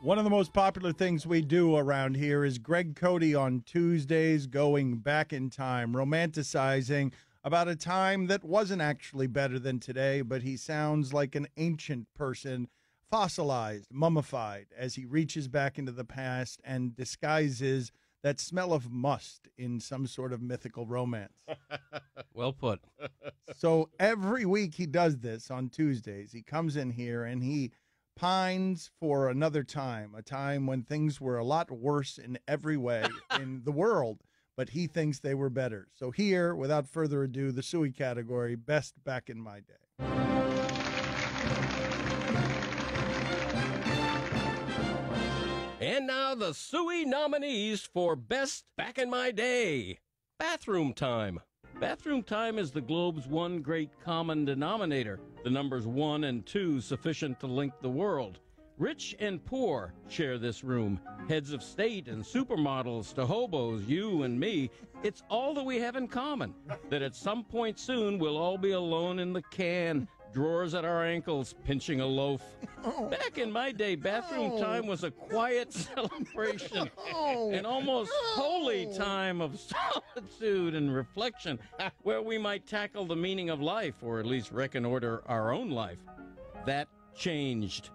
One of the most popular things we do around here is Greg Cody on Tuesdays going back in time, romanticizing about a time that wasn't actually better than today, but he sounds like an ancient person, fossilized, mummified, as he reaches back into the past and disguises that smell of must in some sort of mythical romance. Well put. So every week he does this on Tuesdays. He comes in here and he pines for another time, a time when things were a lot worse in every way in the world, but he thinks they were better. So here, without further ado, the Suey category, Best Back in My Day. And now the Suey nominees for Best Back in My Day. Bathroom time. Bathroom time is the globe's one great common denominator, the numbers 1 and 2 sufficient to link the world. Rich and poor share this room. Heads of state and supermodels to hobos, you and me. It's all that we have in common, that at some point soon we'll all be alone in the can, drawers at our ankles, pinching a loaf. Back in my day, bathroom time was a quiet celebration, an almost holy time of solitude and reflection, where we might tackle the meaning of life, or at least reconnoiter our own life. That changed.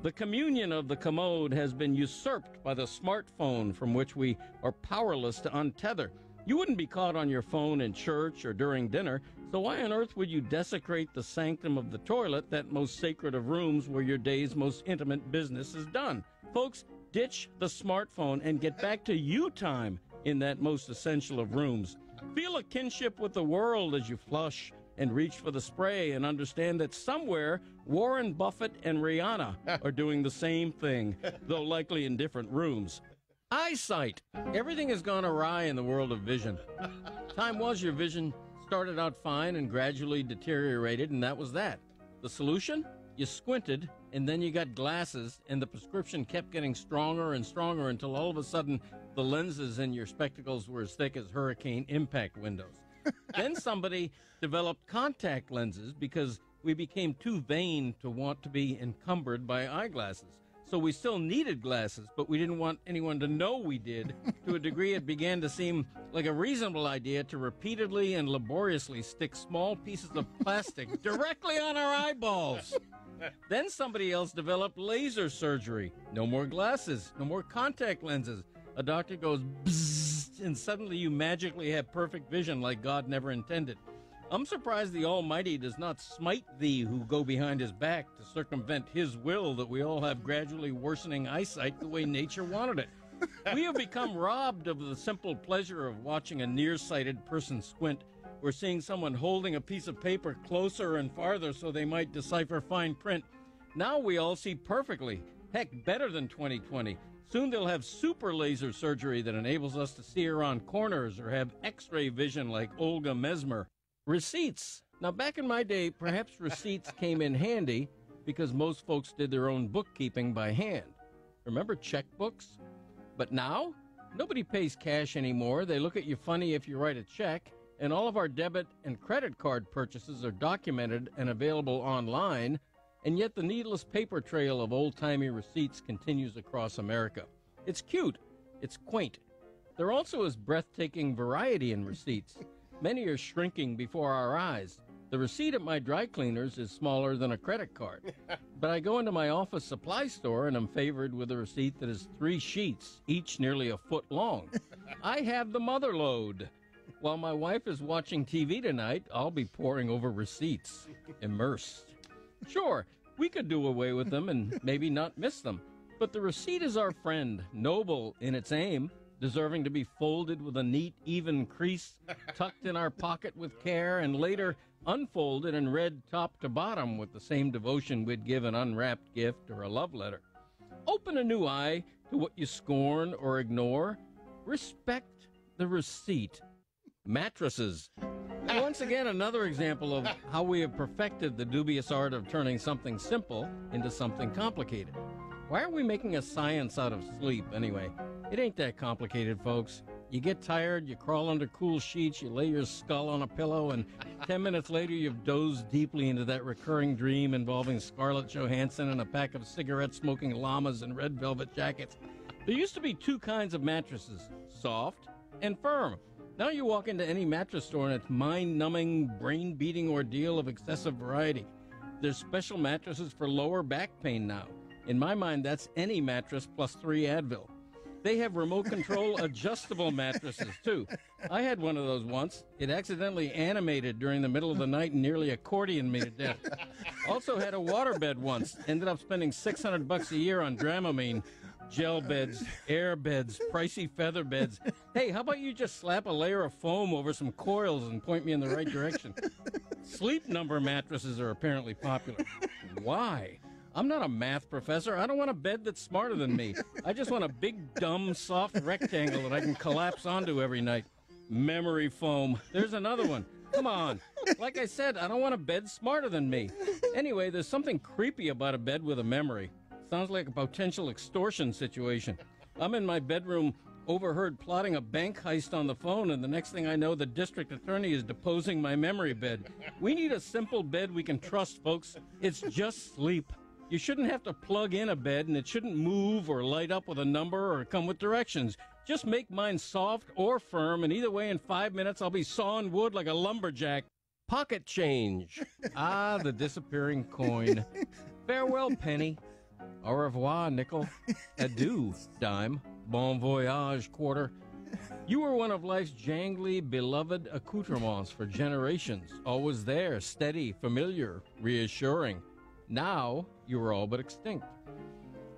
The communion of the commode has been usurped by the smartphone, from which we are powerless to untether. You wouldn't be caught on your phone in church or during dinner, so why on earth would you desecrate the sanctum of the toilet, that most sacred of rooms where your day's most intimate business is done? Folks, ditch the smartphone and get back to you time in that most essential of rooms. Feel a kinship with the world as you flush and reach for the spray, and understand that somewhere Warren Buffett and Rihanna are doing the same thing, though likely in different rooms. Eyesight. Everything has gone awry in the world of vision. Time was your vision started out fine and gradually deteriorated, and that was that. The solution? You squinted, and then you got glasses, and the prescription kept getting stronger and stronger until all of a sudden the lenses in your spectacles were as thick as hurricane impact windows. Then somebody developed contact lenses because we became too vain to want to be encumbered by eyeglasses. So we still needed glasses, but we didn't want anyone to know we did. To a degree, it began to seem like a reasonable idea to repeatedly and laboriously stick small pieces of plastic directly on our eyeballs. Then somebody else developed laser surgery. No more glasses, no more contact lenses. A doctor goes bzzz, and suddenly you magically have perfect vision like God never intended. I'm surprised the Almighty does not smite thee who go behind his back to circumvent his will, that we all have gradually worsening eyesight the way nature wanted it. We have become robbed of the simple pleasure of watching a nearsighted person squint, or seeing someone holding a piece of paper closer and farther so they might decipher fine print. Now we all see perfectly, heck, better than 20/20. Soon they'll have super laser surgery that enables us to see around corners or have x-ray vision like Olga Mesmer. Receipts. Now, back in my day, perhaps receipts came in handy because most folks did their own bookkeeping by hand. Remember checkbooks? But now, nobody pays cash anymore. They look at you funny if you write a check, and all of our debit and credit card purchases are documented and available online, and yet the needless paper trail of old-timey receipts continues across America. It's cute. It's quaint. There also is breathtaking variety in receipts. Many are shrinking before our eyes. The receipt at my dry cleaners is smaller than a credit card. But I go into my office supply store and I'm favored with a receipt that is 3 sheets, each nearly a foot long. I have the mother load. While my wife is watching TV tonight, I'll be poring over receipts, immersed. Sure, we could do away with them and maybe not miss them. But the receipt is our friend, noble in its aim, deserving to be folded with a neat, even crease, tucked in our pocket with care, and later unfolded and read top to bottom with the same devotion we'd give an unwrapped gift or a love letter. Open a new eye to what you scorn or ignore. Respect the receipt. Mattresses. And once again, another example of how we have perfected the dubious art of turning something simple into something complicated. Why are we making a science out of sleep, anyway? It ain't that complicated, folks. You get tired, you crawl under cool sheets, you lay your skull on a pillow, and 10 minutes later you've dozed deeply into that recurring dream involving Scarlett Johansson and a pack of cigarette-smoking llamas in red velvet jackets. There used to be two kinds of mattresses, soft and firm. Now you walk into any mattress store and it's mind-numbing, brain-beating ordeal of excessive variety. There's special mattresses for lower back pain now. In my mind, that's any mattress plus 3 Advil. They have remote control adjustable mattresses, too. I had one of those once. It accidentally animated during the middle of the night and nearly accordioned me to death. Also had a waterbed once. Ended up spending $600 a year on Dramamine. Gel beds, air beds, pricey feather beds. Hey, how about you just slap a layer of foam over some coils and point me in the right direction? Sleep number mattresses are apparently popular. Why? I'm not a math professor. I don't want a bed that's smarter than me. I just want a big, dumb, soft rectangle that I can collapse onto every night. Memory foam. There's another one. Come on. Like I said, I don't want a bed smarter than me. Anyway, there's something creepy about a bed with a memory. Sounds like a potential extortion situation. I'm in my bedroom, overheard plotting a bank heist on the phone, and the next thing I know, the district attorney is deposing my memory bed. We need a simple bed we can trust, folks. It's just sleep. You shouldn't have to plug in a bed, and it shouldn't move or light up with a number or come with directions. Just make mine soft or firm, and either way, in 5 minutes, I'll be sawing wood like a lumberjack. Pocket change. Ah, the disappearing coin. Farewell, penny. Au revoir, nickel. Adieu, dime. Bon voyage, quarter. You were one of life's jangly, beloved accoutrements for generations. Always there, steady, familiar, reassuring. Now, you were all but extinct.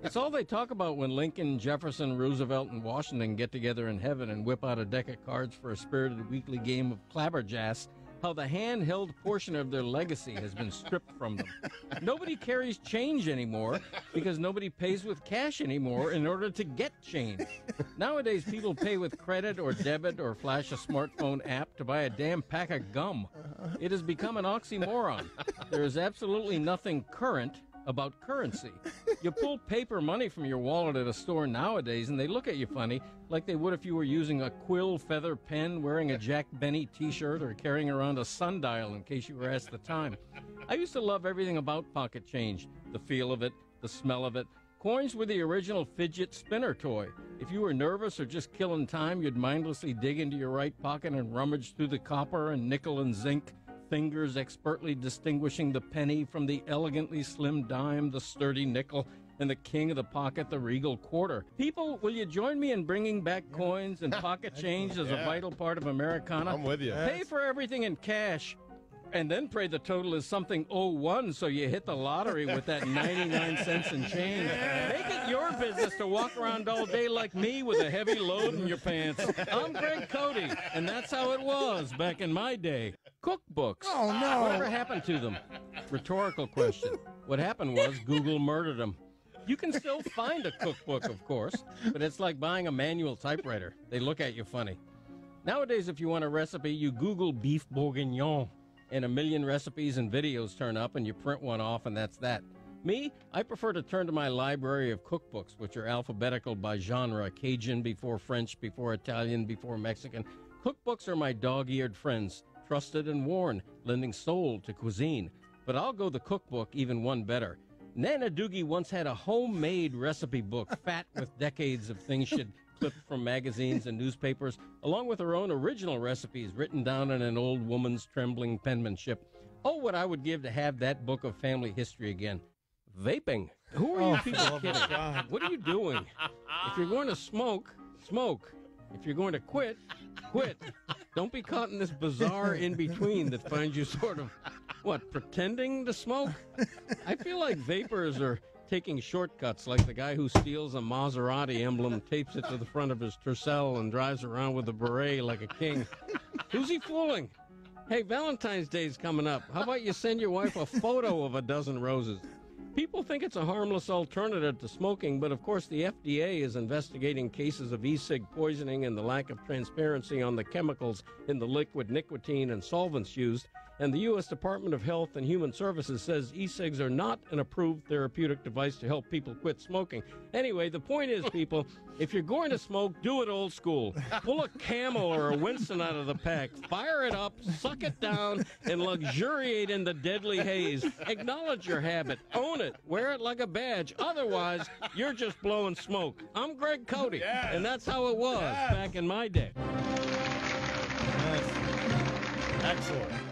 It's all they talk about when Lincoln, Jefferson, Roosevelt, and Washington get together in heaven and whip out a deck of cards for a spirited weekly game of clabberjass, how the handheld portion of their legacy has been stripped from them. Nobody carries change anymore because nobody pays with cash anymore in order to get change. Nowadays, people pay with credit or debit or flash a smartphone app to buy a damn pack of gum. It has become an oxymoron. There is absolutely nothing current about currency. You pull paper money from your wallet at a store nowadays and they look at you funny, like they would if you were using a quill feather pen, wearing a Jack Benny t-shirt, or carrying around a sundial in case you were asked the time. I used to love everything about pocket change. The feel of it, the smell of it. Coins were the original fidget spinner toy. If you were nervous or just killing time, you'd mindlessly dig into your right pocket and rummage through the copper and nickel and zinc, fingers expertly distinguishing the penny from the elegantly slim dime, the sturdy nickel, and the king of the pocket, the regal quarter. People, will you join me in bringing back coins and pocket change as a vital part of Americana? I'm with you. Pay for everything in cash, and then pray the total is something 01 so you hit the lottery with that 99 cents in change. Make it your business to walk around all day like me with a heavy load in your pants. I'm Greg Cody, and that's how it was back in my day. Cookbooks. Oh, no. Whatever happened to them? Rhetorical question. What happened was Google murdered them. You can still find a cookbook, of course, but it's like buying a manual typewriter. They look at you funny. Nowadays, if you want a recipe, you Google beef bourguignon, and a million recipes and videos turn up, and you print one off, and that's that. Me, I prefer to turn to my library of cookbooks, which are alphabetical by genre, Cajun before French, before Italian, before Mexican. Cookbooks are my dog-eared friends, trusted and worn, lending soul to cuisine. But I'll go the cookbook even one better. Nana Doogie once had a homemade recipe book, fat with decades of things she'd clipped from magazines and newspapers, along with her own original recipes written down in an old woman's trembling penmanship. Oh, what I would give to have that book of family history again. Vaping. Who are you people kidding? What are you doing? If you're going to smoke, smoke. If you're going to quit, quit. Don't be caught in this bizarre in-between that finds you sort of, pretending to smoke? I feel like vapors are taking shortcuts, like the guy who steals a Maserati emblem, tapes it to the front of his Tercel, and drives around with a beret like a king. Who's he fooling? Hey, Valentine's Day's coming up. How about you send your wife a photo of a dozen roses? People think it's a harmless alternative to smoking, but of course the FDA is investigating cases of e-cig poisoning and the lack of transparency on the chemicals in the liquid nicotine and solvents used, And the U.S. Department of Health and Human Services says e-cigs are not an approved therapeutic device to help people quit smoking. Anyway, the point is, people, if you're going to smoke, do it old school. Pull a Camel or a Winston out of the pack, fire it up, suck it down, and luxuriate in the deadly haze. Acknowledge your habit. Own it. Wear it like a badge. Otherwise, you're just blowing smoke. I'm Greg Cody, and that's how it was back in my day. Excellent.